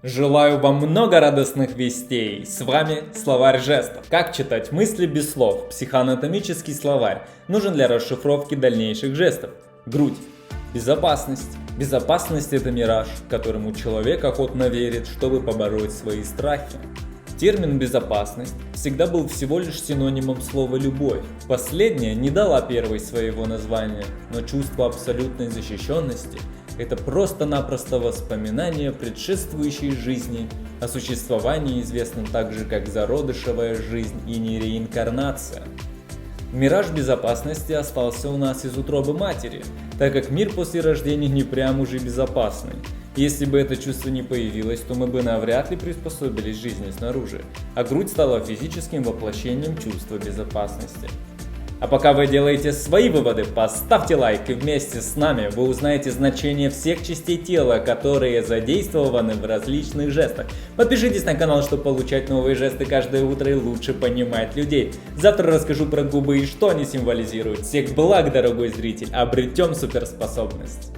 Желаю вам много радостных вестей. С вами словарь жестов. Как читать мысли без слов? Психоанатомический словарь нужен для расшифровки дальнейших жестов. Грудь. Безопасность. Безопасность – это мираж, которому человек охотно верит, чтобы побороть свои страхи. Термин «безопасность» всегда был всего лишь синонимом слова «любовь». Последняя не дала первой своего названия, но чувство абсолютной защищенности – это просто-напросто воспоминание предшествующей жизни, о существовании известном также как зародышевая жизнь и не реинкарнация. Мираж безопасности остался у нас из утробы матери, так как мир после рождения не прям уже безопасный. Если бы это чувство не появилось, то мы бы навряд ли приспособились к жизни снаружи, а грудь стала физическим воплощением чувства безопасности. А пока вы делаете свои выводы, поставьте лайк, и вместе с нами вы узнаете значение всех частей тела, которые задействованы в различных жестах. Подпишитесь на канал, чтобы получать новые жесты каждое утро и лучше понимать людей. Завтра расскажу про губы и что они символизируют. Всех благ, дорогой зритель, обретем суперспособность.